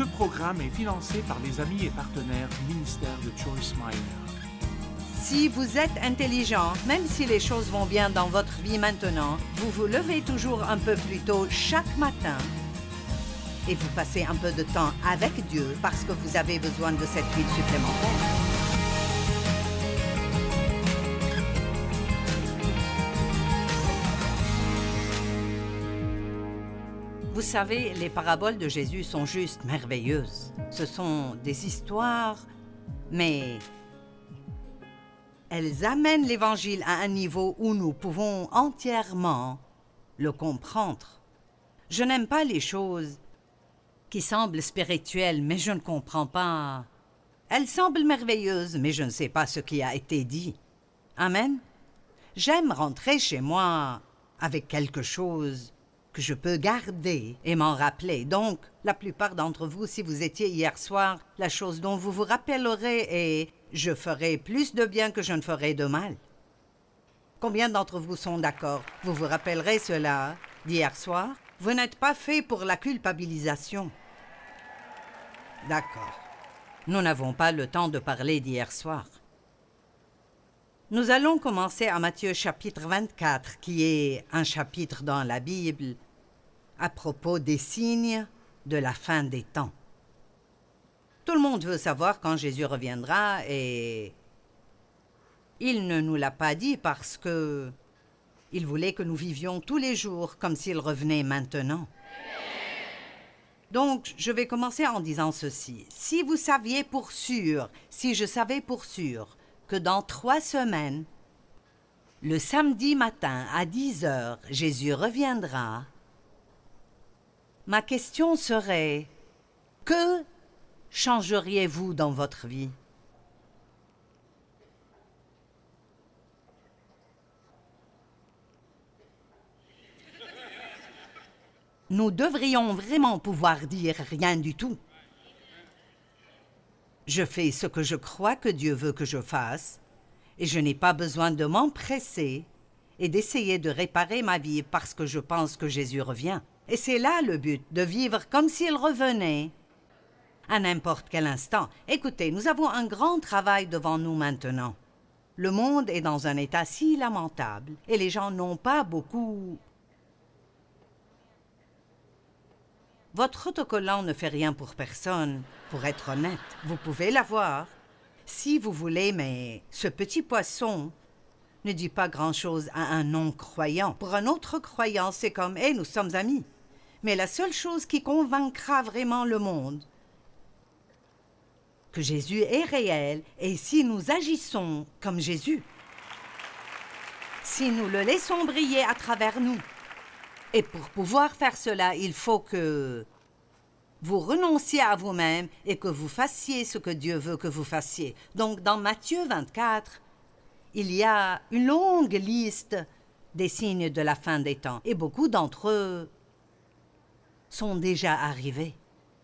Ce programme est financé par les amis et partenaires du ministère de Joyce Meyer. Si vous êtes intelligent, même si les choses vont bien dans votre vie maintenant, vous vous levez toujours un peu plus tôt chaque matin et vous passez un peu de temps avec Dieu parce que vous avez besoin de cette huile supplémentaire. Vous savez, les paraboles de Jésus sont juste merveilleuses. Ce sont des histoires, mais elles amènent l'Évangile à un niveau où nous pouvons entièrement le comprendre. Je n'aime pas les choses qui semblent spirituelles, mais je ne comprends pas. Elles semblent merveilleuses, mais je ne sais pas ce qui a été dit. Amen. J'aime rentrer chez moi avec quelque chose que je peux garder et m'en rappeler. Donc, la plupart d'entre vous, si vous étiez hier soir, la chose dont vous vous rappellerez est « Je ferai plus de bien que je ne ferai de mal ». Combien d'entre vous sont d'accord? Vous vous rappellerez cela d'hier soir? Vous n'êtes pas fait pour la culpabilisation. D'accord. Nous n'avons pas le temps de parler d'hier soir. Nous allons commencer à Matthieu chapitre 24, qui est un chapitre dans la Bible à propos des signes de la fin des temps. Tout le monde veut savoir quand Jésus reviendra et il ne nous l'a pas dit parce que il voulait que nous vivions tous les jours comme s'il revenait maintenant. Donc, je vais commencer en disant ceci. Si vous saviez pour sûr, si je savais pour sûr, que dans 3 semaines, le samedi matin à 10 heures, Jésus reviendra, ma question serait, que changeriez-vous dans votre vie? Nous devrions vraiment pouvoir dire rien du tout. Je fais ce que je crois que Dieu veut que je fasse, et je n'ai pas besoin de m'empresser et d'essayer de réparer ma vie parce que je pense que Jésus revient. Et c'est là le but, de vivre comme s'il revenait à n'importe quel instant. Écoutez, nous avons un grand travail devant nous maintenant. Le monde est dans un état si lamentable et les gens n'ont pas beaucoup. Votre autocollant ne fait rien pour personne, pour être honnête. Vous pouvez l'avoir, si vous voulez, mais ce petit poisson ne dit pas grand-chose à un non-croyant. Pour un autre croyant, c'est comme « Hey, nous sommes amis ». Mais la seule chose qui convaincra vraiment le monde que Jésus est réel est si nous agissons comme Jésus, si nous le laissons briller à travers nous. Et pour pouvoir faire cela, il faut que vous renonciez à vous-même et que vous fassiez ce que Dieu veut que vous fassiez. Donc, dans Matthieu 24, il y a une longue liste des signes de la fin des temps. Et beaucoup d'entre eux sont déjà arrivés.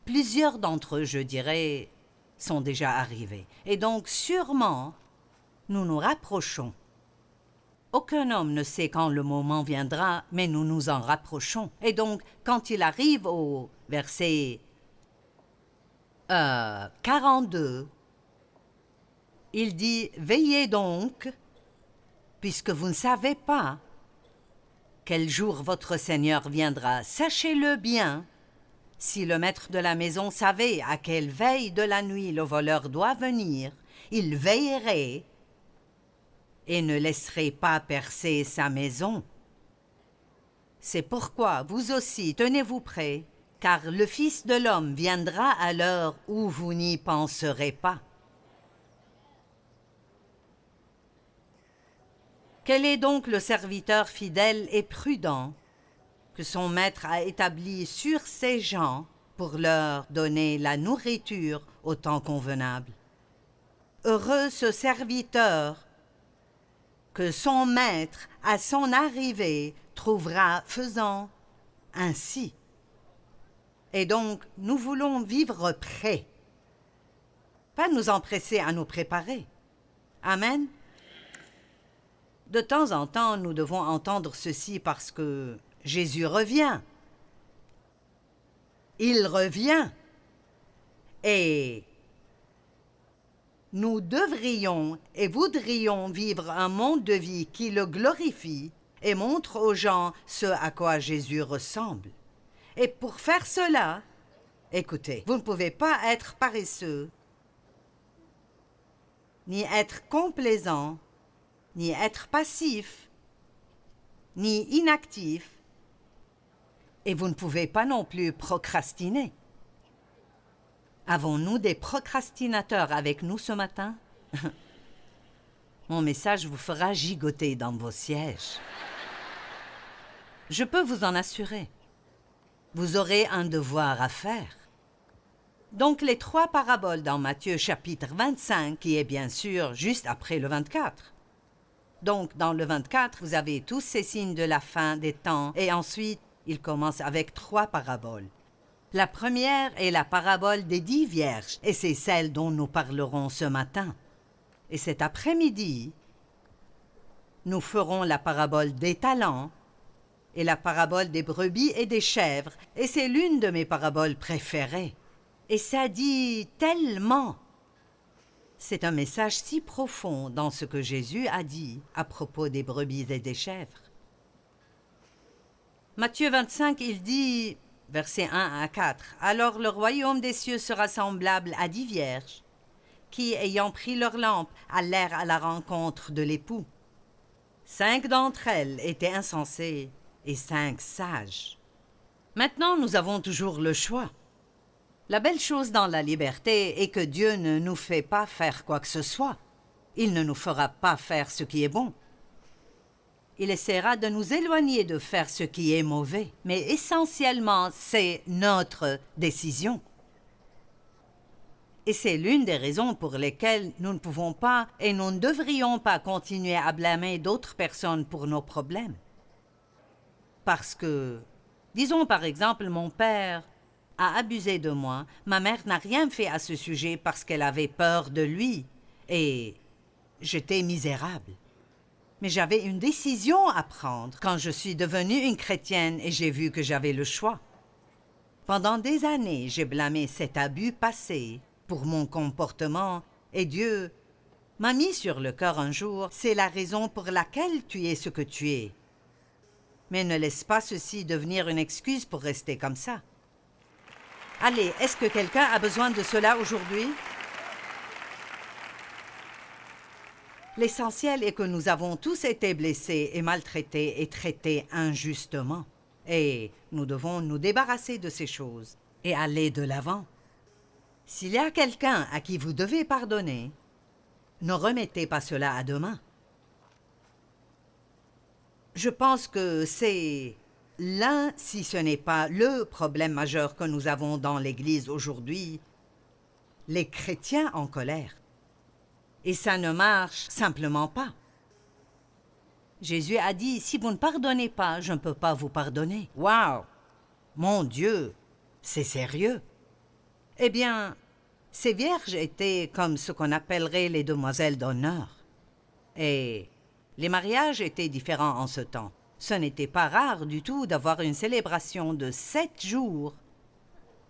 Plusieurs d'entre eux, je dirais, sont déjà arrivés. Et donc, sûrement, nous nous rapprochons. Aucun homme ne sait quand le moment viendra, mais nous nous en rapprochons. Et donc, quand il arrive au verset 42, il dit « Veillez donc, puisque vous ne savez pas quel jour votre Seigneur viendra. Sachez-le bien, si le maître de la maison savait à quelle veille de la nuit le voleur doit venir, il veillerait et ne laisserait pas percer sa maison. C'est pourquoi vous aussi tenez-vous prêts, car le Fils de l'homme viendra à l'heure où vous n'y penserez pas. » Quel est donc le serviteur fidèle et prudent que son maître a établi sur ses gens pour leur donner la nourriture au temps convenable? Heureux ce serviteur que son maître, à son arrivée, trouvera faisant ainsi. Et donc, nous voulons vivre prêts, pas nous empresser à nous préparer. Amen. De temps en temps, nous devons entendre ceci parce que Jésus revient. Il revient. Et nous devrions et voudrions vivre un monde de vie qui le glorifie et montre aux gens ce à quoi Jésus ressemble. Et pour faire cela, écoutez, vous ne pouvez pas être paresseux, ni être complaisant, ni être passif, ni inactif, et vous ne pouvez pas non plus procrastiner. Avons-nous des procrastinateurs avec nous ce matin? Mon message vous fera gigoter dans vos sièges. Je peux vous en assurer. Vous aurez un devoir à faire. Donc les 3 paraboles dans Matthieu chapitre 25, qui est bien sûr juste après le 24. Donc dans le 24, vous avez tous ces signes de la fin des temps, et ensuite, il commence avec 3 paraboles. La première est la parabole des 10 vierges, et c'est celle dont nous parlerons ce matin. Et cet après-midi, nous ferons la parabole des talents et la parabole des brebis et des chèvres, et c'est l'une de mes paraboles préférées. Et ça dit tellement. C'est un message si profond dans ce que Jésus a dit à propos des brebis et des chèvres. Matthieu 25, il dit, versets 1 à 4, « Alors le royaume des cieux sera semblable à 10 vierges, qui, ayant pris leur lampe, allèrent à la rencontre de l'époux. 5 d'entre elles étaient insensées et 5 sages. Maintenant, nous avons toujours le choix. La belle chose dans la liberté est que Dieu ne nous fait pas faire quoi que ce soit. Il ne nous fera pas faire ce qui est bon. Il essaiera de nous éloigner de faire ce qui est mauvais, mais essentiellement, c'est notre décision. Et c'est l'une des raisons pour lesquelles nous ne pouvons pas et nous ne devrions pas continuer à blâmer d'autres personnes pour nos problèmes. Parce que, disons par exemple, mon père a abusé de moi, ma mère n'a rien fait à ce sujet parce qu'elle avait peur de lui, et j'étais misérable. Mais j'avais une décision à prendre quand je suis devenue une chrétienne et j'ai vu que j'avais le choix. Pendant des années, j'ai blâmé cet abus passé pour mon comportement, et Dieu m'a mis sur le cœur un jour, c'est la raison pour laquelle tu es ce que tu es. Mais ne laisse pas ceci devenir une excuse pour rester comme ça. Allez, est-ce que quelqu'un a besoin de cela aujourd'hui? L'essentiel est que nous avons tous été blessés et maltraités et traités injustement. Et nous devons nous débarrasser de ces choses et aller de l'avant. S'il y a quelqu'un à qui vous devez pardonner, ne remettez pas cela à demain. Je pense que c'est l'un, si ce n'est pas le problème majeur que nous avons dans l'Église aujourd'hui, les chrétiens en colère. Et ça ne marche simplement pas. Jésus a dit, si vous ne pardonnez pas, je ne peux pas vous pardonner. Waouh! Mon Dieu, c'est sérieux. Eh bien, ces vierges étaient comme ce qu'on appellerait les demoiselles d'honneur. Et les mariages étaient différents en ce temps. Ce n'était pas rare du tout d'avoir une célébration de 7 jours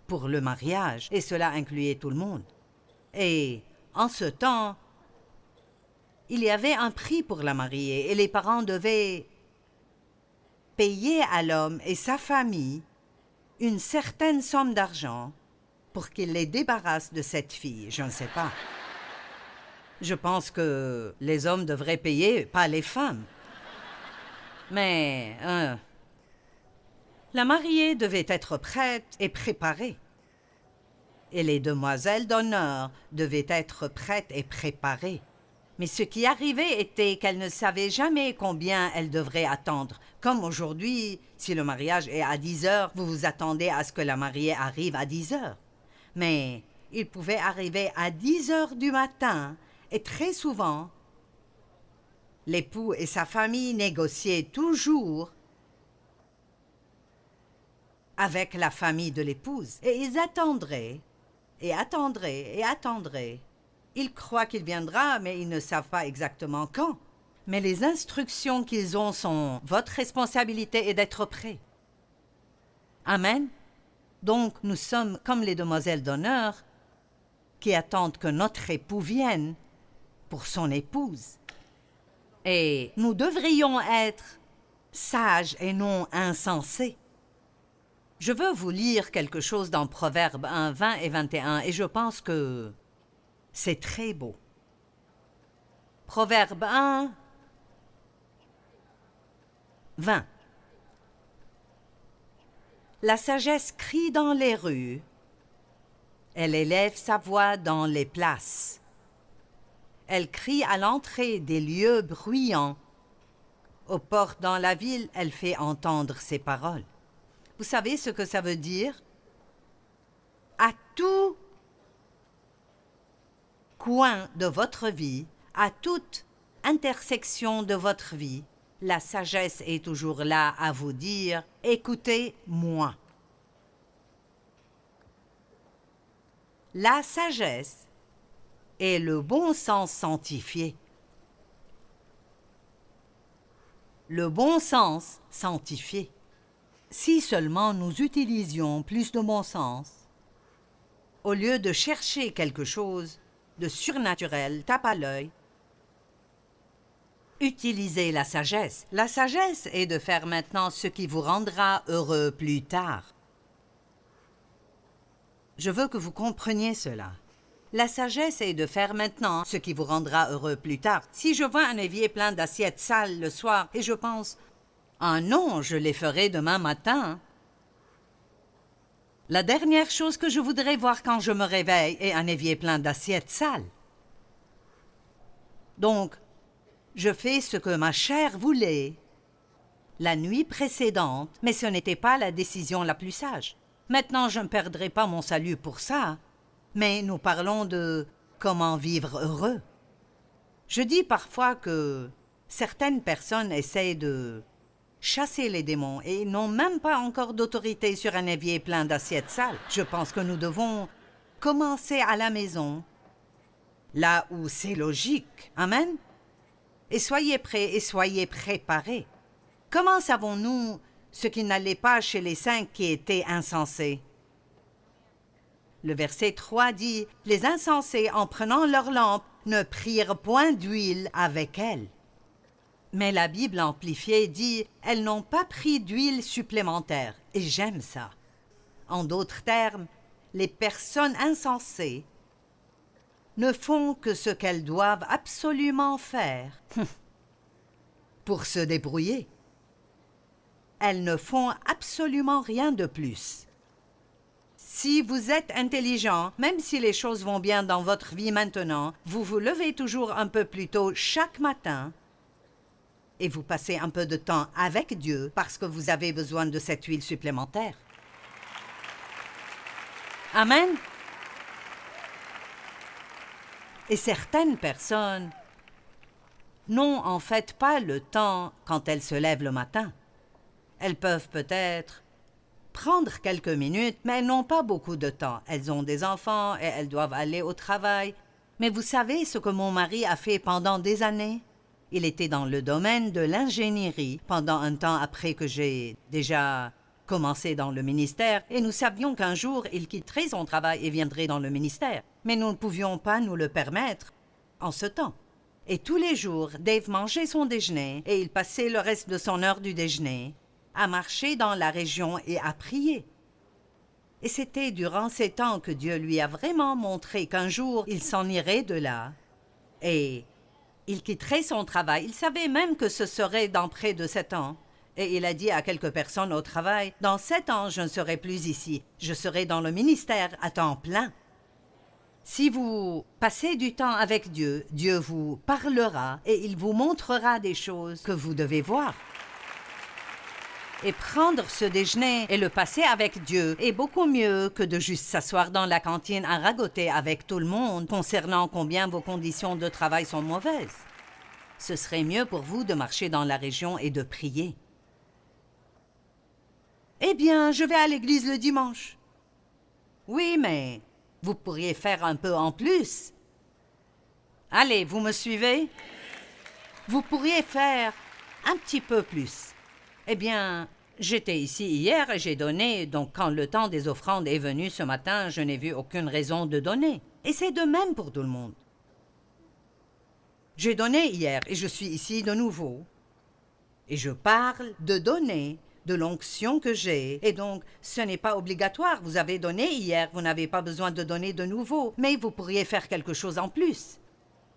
pour le mariage, et cela incluait tout le monde. Et en ce temps, il y avait un prix pour la mariée, et les parents devaient payer à l'homme et sa famille une certaine somme d'argent pour qu'il les débarrasse de cette fille. Je ne sais pas. Je pense que les hommes devraient payer, pas les femmes. Mais la mariée devait être prête et préparée. Et les demoiselles d'honneur devaient être prêtes et préparées. Mais ce qui arrivait était qu'elles ne savaient jamais combien elles devraient attendre. Comme aujourd'hui, si le mariage est à 10 heures, vous vous attendez à ce que la mariée arrive à 10 heures. Mais il pouvait arriver à 10 heures du matin, et très souvent, l'époux et sa famille négociaient toujours avec la famille de l'épouse. Et ils attendraient, et attendraient, et attendraient. Ils croient qu'il viendra, mais ils ne savent pas exactement quand. Mais les instructions qu'ils ont sont « Votre responsabilité est d'être prêt. » Amen. Donc, nous sommes comme les demoiselles d'honneur, qui attendent que notre époux vienne pour son épouse. Et nous devrions être sages et non insensés. Je veux vous lire quelque chose dans Proverbes 1, 20 et 21, et je pense que c'est très beau. Proverbe 1, 20. La sagesse crie dans les rues, elle élève sa voix dans les places. Elle crie à l'entrée des lieux bruyants. Aux portes dans la ville, elle fait entendre ses paroles. Vous savez ce que ça veut dire? À tout coin de votre vie, à toute intersection de votre vie, la sagesse est toujours là à vous dire « Écoutez-moi ». La sagesse est le bon sens sanctifié. Le bon sens sanctifié. Si seulement nous utilisions plus de bon sens, au lieu de chercher quelque chose de surnaturel, tape à l'œil, utilisez la sagesse. La sagesse est de faire maintenant ce qui vous rendra heureux plus tard. Je veux que vous compreniez cela. La sagesse est de faire maintenant ce qui vous rendra heureux plus tard. Si je vois un évier plein d'assiettes sales le soir et je pense « Ah non, je les ferai demain matin », la dernière chose que je voudrais voir quand je me réveille est un évier plein d'assiettes sales. Donc, je fais ce que ma chair voulait la nuit précédente, mais ce n'était pas la décision la plus sage. Maintenant, je ne perdrai pas mon salut pour ça, mais nous parlons de comment vivre heureux. Je dis parfois que certaines personnes essaient de chasser les démons et n'ont même pas encore d'autorité sur un évier plein d'assiettes sales. Je pense que nous devons commencer à la maison, là où c'est logique. Amen? Et soyez prêts et soyez préparés. Comment savons-nous ce qui n'allait pas chez les 5 qui étaient insensés? Le verset 3 dit « Les insensés, en prenant leur lampe, ne prirent point d'huile avec elle. » Mais la Bible amplifiée dit « Elles n'ont pas pris d'huile supplémentaire. » Et j'aime ça. En d'autres termes, les personnes insensées ne font que ce qu'elles doivent absolument faire pour se débrouiller. Elles ne font absolument rien de plus. Si vous êtes intelligent, même si les choses vont bien dans votre vie maintenant, vous vous levez toujours un peu plus tôt chaque matin et vous passez un peu de temps avec Dieu parce que vous avez besoin de cette huile supplémentaire. Amen. Et certaines personnes n'ont en fait pas le temps quand elles se lèvent le matin. Elles peuvent peut-être prendre quelques minutes, mais elles n'ont pas beaucoup de temps. Elles ont des enfants et elles doivent aller au travail. Mais vous savez ce que mon mari a fait pendant des années? Il était dans le domaine de l'ingénierie pendant un temps après que j'ai déjà commencé dans le ministère et nous savions qu'un jour il quitterait son travail et viendrait dans le ministère. Mais nous ne pouvions pas nous le permettre en ce temps. Et tous les jours, Dave mangeait son déjeuner et il passait le reste de son heure du déjeuner à marcher dans la région et à prier. Et c'était durant ces temps que Dieu lui a vraiment montré qu'un jour il s'en irait de là et il quitterait son travail. Il savait même que ce serait dans près de 7 ans. Et il a dit à quelques personnes au travail, « Dans 7 ans, je ne serai plus ici. Je serai dans le ministère à temps plein. » Si vous passez du temps avec Dieu, Dieu vous parlera et il vous montrera des choses que vous devez voir. Et prendre ce déjeuner et le passer avec Dieu est beaucoup mieux que de juste s'asseoir dans la cantine à ragoter avec tout le monde concernant combien vos conditions de travail sont mauvaises. Ce serait mieux pour vous de marcher dans la région et de prier. Eh bien, je vais à l'église le dimanche. Oui, mais vous pourriez faire un peu en plus. Allez, vous me suivez? Vous pourriez faire un petit peu plus. Eh bien, j'étais ici hier et j'ai donné, donc quand le temps des offrandes est venu ce matin, je n'ai vu aucune raison de donner. Et c'est de même pour tout le monde. J'ai donné hier et je suis ici de nouveau. Et je parle de donner, de l'onction que j'ai. Et donc, ce n'est pas obligatoire. Vous avez donné hier, vous n'avez pas besoin de donner de nouveau. Mais vous pourriez faire quelque chose en plus.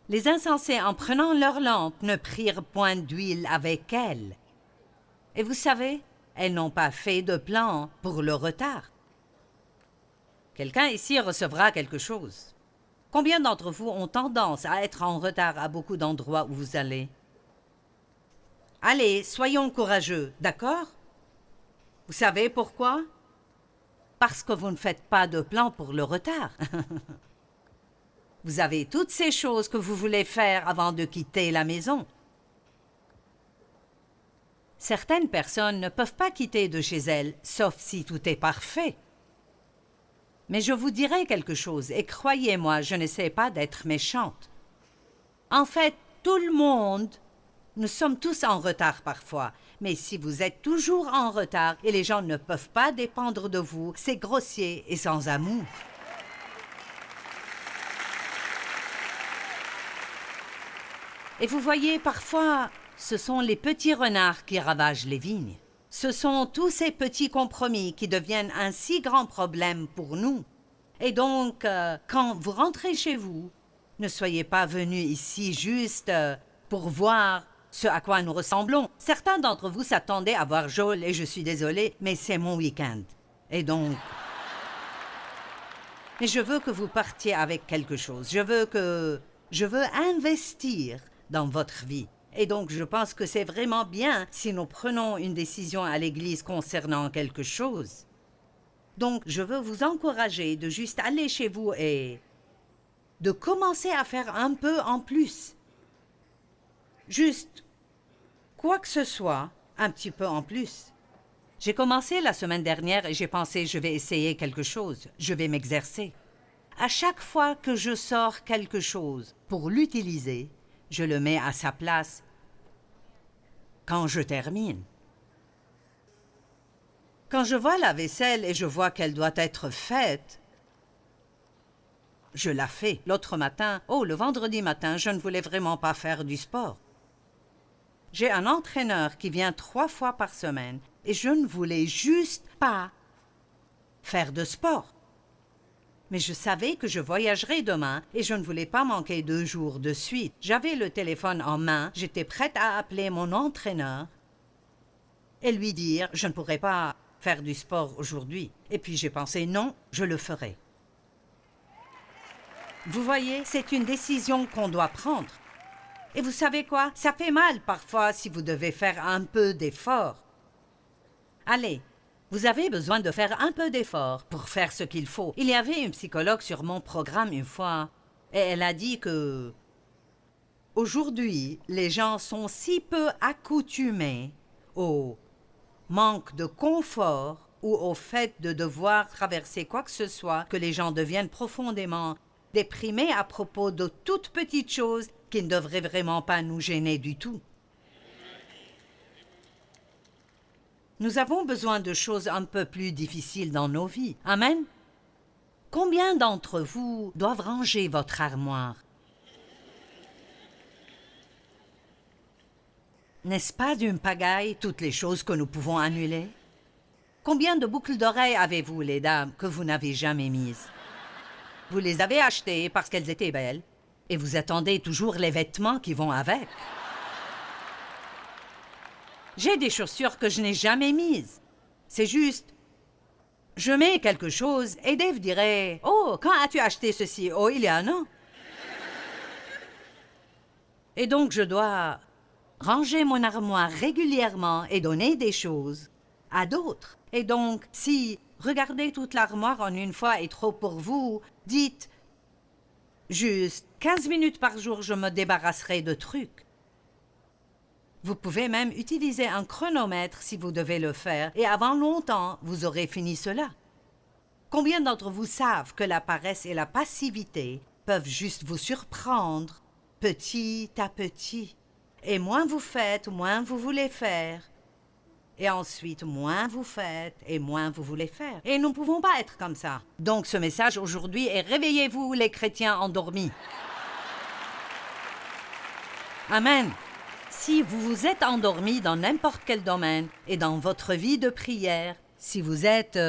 Les insensés, en prenant leur lampe, ne prirent point d'huile avec elles. Et vous savez, elles n'ont pas fait de plan pour le retard. Quelqu'un ici recevra quelque chose. Combien d'entre vous ont tendance à être en retard à beaucoup d'endroits où vous allez? Allez, soyons courageux, d'accord? Vous savez pourquoi? Parce que vous ne faites pas de plan pour le retard. Vous avez toutes ces choses que vous voulez faire avant de quitter la maison. Certaines personnes ne peuvent pas quitter de chez elles, sauf si tout est parfait. Mais je vous dirai quelque chose, et croyez-moi, je n'essaie pas d'être méchante. En fait, tout le monde, nous sommes tous en retard parfois, mais si vous êtes toujours en retard et les gens ne peuvent pas dépendre de vous, c'est grossier et sans amour. Et vous voyez, parfois, ce sont les petits renards qui ravagent les vignes. Ce sont tous ces petits compromis qui deviennent un si grand problème pour nous. Et donc, quand vous rentrez chez vous, ne soyez pas venus ici juste pour voir ce à quoi nous ressemblons. Certains d'entre vous s'attendaient à voir Joel et je suis désolée, mais c'est mon week-end. Et donc... Mais je veux que vous partiez avec quelque chose. Je veux investir dans votre vie. Et donc, je pense que c'est vraiment bien si nous prenons une décision à l'Église concernant quelque chose. Donc, je veux vous encourager de juste aller chez vous et de commencer à faire un peu en plus. Juste, quoi que ce soit, un petit peu en plus. J'ai commencé la semaine dernière et j'ai pensé je vais essayer quelque chose, je vais m'exercer. À chaque fois que je sors quelque chose pour l'utiliser, je le mets à sa place quand je termine. Quand je vois la vaisselle et je vois qu'elle doit être faite, je la fais. L'autre matin, le vendredi matin, je ne voulais vraiment pas faire du sport. J'ai un entraîneur qui vient 3 fois par semaine et je ne voulais juste pas faire de sport. Mais je savais que je voyagerais demain et je ne voulais pas manquer 2 jours de suite. J'avais le téléphone en main, j'étais prête à appeler mon entraîneur et lui dire « je ne pourrai pas faire du sport aujourd'hui ». Et puis j'ai pensé « non, je le ferai ». Vous voyez, c'est une décision qu'on doit prendre. Et vous savez quoi? Ça fait mal parfois si vous devez faire un peu d'effort. Allez, vous avez besoin de faire un peu d'effort pour faire ce qu'il faut. Il y avait une psychologue sur mon programme une fois, et elle a dit que aujourd'hui, les gens sont si peu accoutumés au manque de confort ou au fait de devoir traverser quoi que ce soit que les gens deviennent profondément déprimés à propos de toutes petites choses qui ne devraient vraiment pas nous gêner du tout. Nous avons besoin de choses un peu plus difficiles dans nos vies. Amen. Combien d'entre vous doivent ranger votre armoire? N'est-ce pas d'une pagaille toutes les choses que nous pouvons annuler? Combien de boucles d'oreilles avez-vous, les dames, que vous n'avez jamais mises? Vous les avez achetées parce qu'elles étaient belles et vous attendez toujours les vêtements qui vont avec. J'ai des chaussures que je n'ai jamais mises. C'est juste, je mets quelque chose et Dave dirait « Oh, quand as-tu acheté ceci? Oh, il y a un an. » Et donc, je dois ranger mon armoire régulièrement et donner des choses à d'autres. Et donc, si regarder toute l'armoire en une fois est trop pour vous, dites juste 15 minutes par jour, je me débarrasserai de trucs. Vous pouvez même utiliser un chronomètre si vous devez le faire, et avant longtemps, vous aurez fini cela. Combien d'entre vous savent que la paresse et la passivité peuvent juste vous surprendre petit à petit? Et moins vous faites, moins vous voulez faire. Et ensuite, moins vous faites et moins vous voulez faire. Et nous ne pouvons pas être comme ça. Donc ce message aujourd'hui est réveillez-vous les chrétiens endormis. Amen. Si vous vous êtes endormi dans n'importe quel domaine et dans votre vie de prière, si vous êtes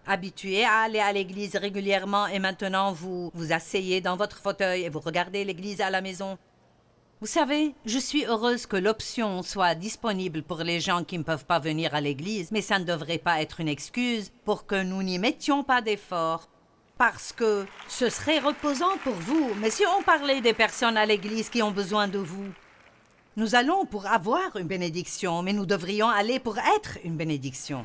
habitué à aller à l'église régulièrement et maintenant vous vous asseyez dans votre fauteuil et vous regardez l'église à la maison, vous savez, je suis heureuse que l'option soit disponible pour les gens qui ne peuvent pas venir à l'église, mais ça ne devrait pas être une excuse pour que nous n'y mettions pas d'efforts, parce que ce serait reposant pour vous. Mais si on parlait des personnes à l'église qui ont besoin de vous, nous allons pour avoir une bénédiction, mais nous devrions aller pour être une bénédiction.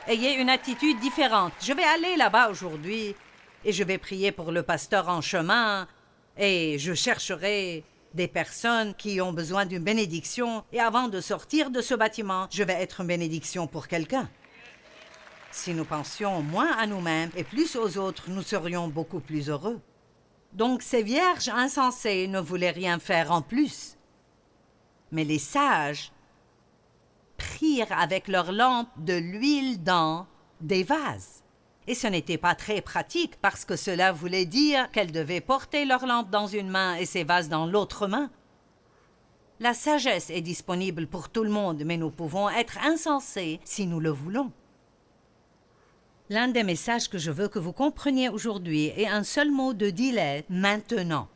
Ayez une attitude différente. Je vais aller là-bas aujourd'hui et je vais prier pour le pasteur en chemin et je chercherai des personnes qui ont besoin d'une bénédiction et avant de sortir de ce bâtiment, je vais être une bénédiction pour quelqu'un. Si nous pensions moins à nous-mêmes et plus aux autres, nous serions beaucoup plus heureux. Donc ces vierges insensées ne voulaient rien faire en plus. Mais les sages prirent avec leurs lampes de l'huile dans des vases. Et ce n'était pas très pratique parce que cela voulait dire qu'elles devaient porter leurs lampes dans une main et ces vases dans l'autre main. La sagesse est disponible pour tout le monde, mais nous pouvons être insensés si nous le voulons. L'un des messages que je veux que vous compreniez aujourd'hui est un seul mot de delay, maintenant.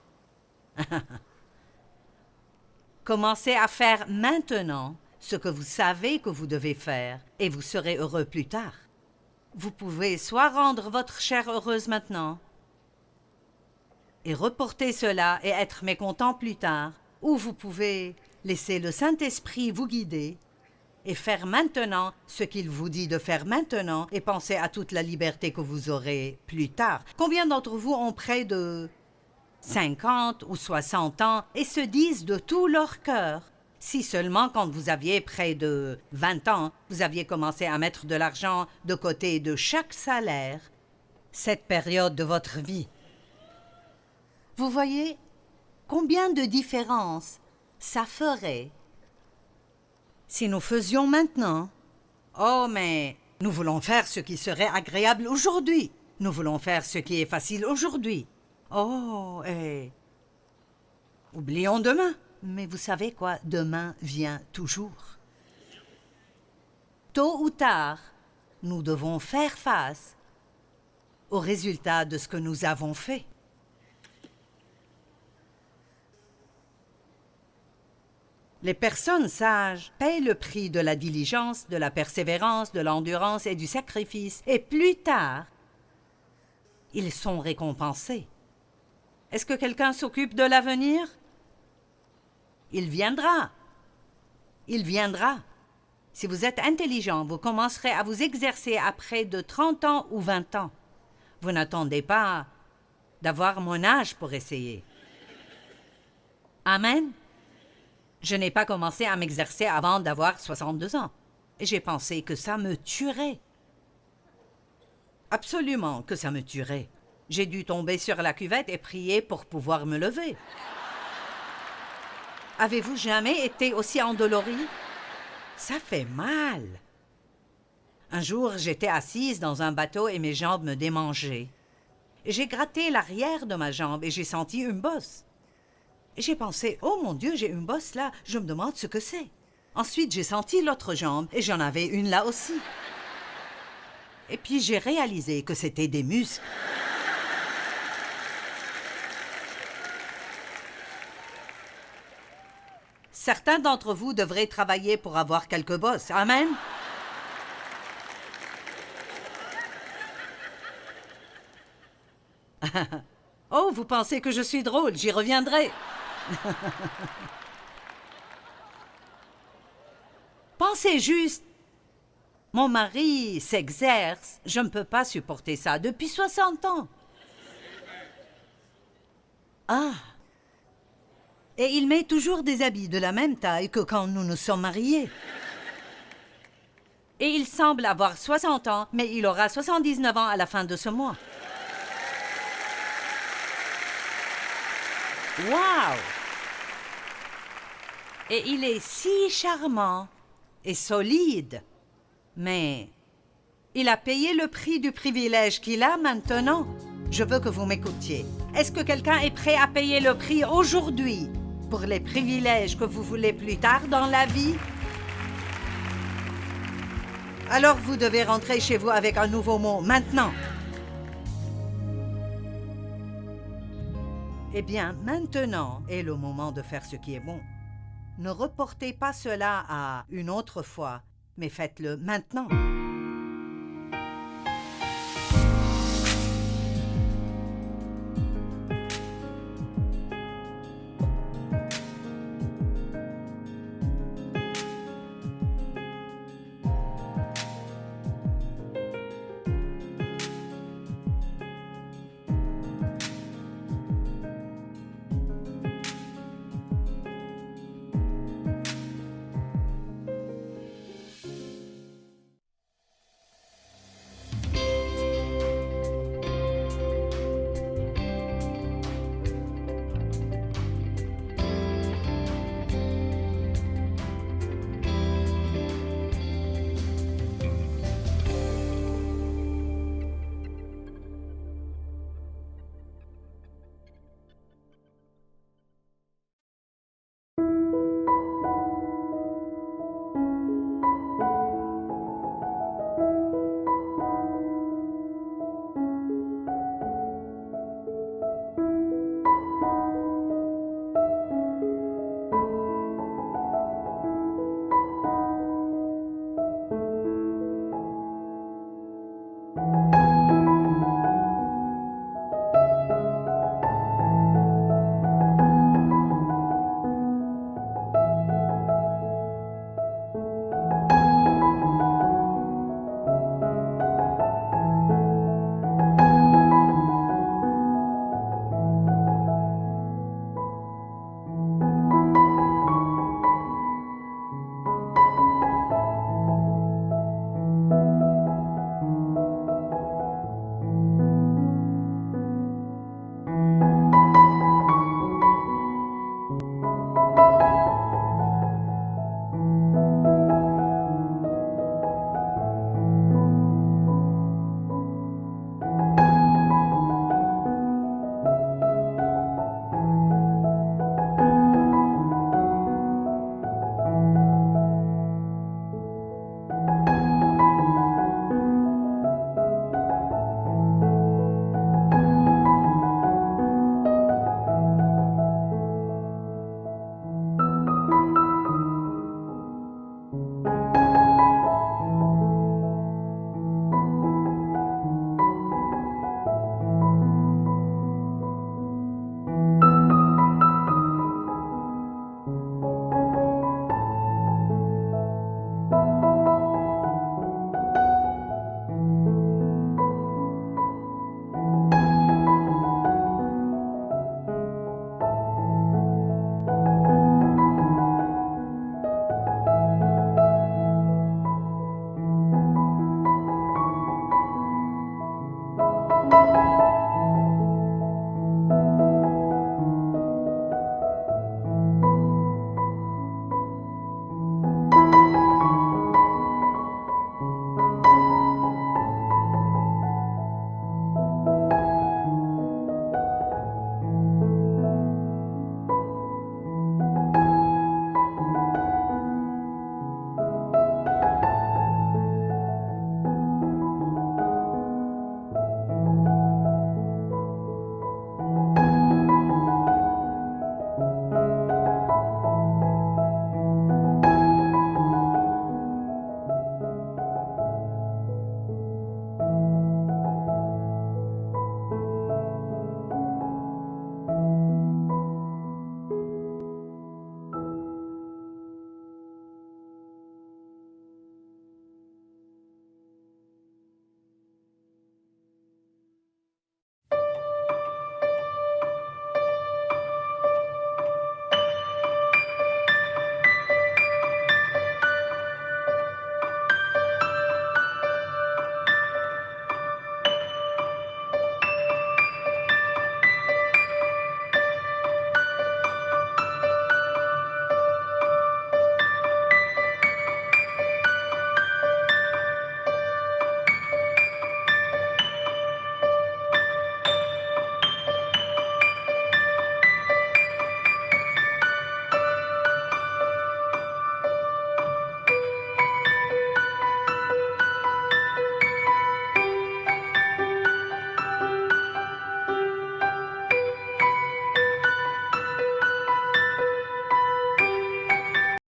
Commencez à faire maintenant ce que vous savez que vous devez faire et vous serez heureux plus tard. Vous pouvez soit rendre votre chair heureuse maintenant et reporter cela et être mécontent plus tard, ou vous pouvez laisser le Saint-Esprit vous guider et faire maintenant ce qu'il vous dit de faire maintenant et penser à toute la liberté que vous aurez plus tard. Combien d'entre vous ont près de 50 ou 60 ans et se disent de tout leur cœur, si seulement quand vous aviez près de 20 ans, vous aviez commencé à mettre de l'argent de côté de chaque salaire, cette période de votre vie. Vous voyez combien de différence ça ferait si nous faisions maintenant? Oh, mais nous voulons faire ce qui serait agréable aujourd'hui. Nous voulons faire ce qui est facile aujourd'hui. Oh, oublions demain. Mais vous savez quoi? Demain vient toujours. Tôt ou tard, nous devons faire face au résultat de ce que nous avons fait. Les personnes sages paient le prix de la diligence, de la persévérance, de l'endurance et du sacrifice, et plus tard, ils sont récompensés. Est-ce que quelqu'un s'occupe de l'avenir? Il viendra. Il viendra. Si vous êtes intelligent, vous commencerez à vous exercer après de 30 ans ou 20 ans. Vous n'attendez pas d'avoir mon âge pour essayer. Amen. Je n'ai pas commencé à m'exercer avant d'avoir 62 ans. Et j'ai pensé que ça me tuerait. Absolument que ça me tuerait. J'ai dû tomber sur la cuvette et prier pour pouvoir me lever. Avez-vous jamais été aussi endolori? Ça fait mal. Un jour, j'étais assise dans un bateau et mes jambes me démangeaient. J'ai gratté l'arrière de ma jambe et j'ai senti une bosse. J'ai pensé, oh mon Dieu, j'ai une bosse là, je me demande ce que c'est. Ensuite, j'ai senti l'autre jambe et j'en avais une là aussi. Et puis j'ai réalisé que c'était des muscles. Certains d'entre vous devraient travailler pour avoir quelques bosses. Amen. Oh, vous pensez que je suis drôle, j'y reviendrai. Pensez juste. Mon mari s'exerce, je ne peux pas supporter ça depuis 60 ans. Ah. Et il met toujours des habits de la même taille que quand nous nous sommes mariés. Et il semble avoir 60 ans, mais il aura 79 ans à la fin de ce mois. Wow! Et il est si charmant. et solide. Mais il a payé le prix du privilège qu'il a maintenant. Je veux que vous m'écoutiez. Est-ce que quelqu'un est prêt à payer le prix aujourd'hui pour les privilèges que vous voulez plus tard dans la vie? Alors vous devez rentrer chez vous avec un nouveau mot maintenant. Eh bien, maintenant est le moment de faire ce qui est bon. Ne reportez pas cela à une autre fois, mais faites-le maintenant.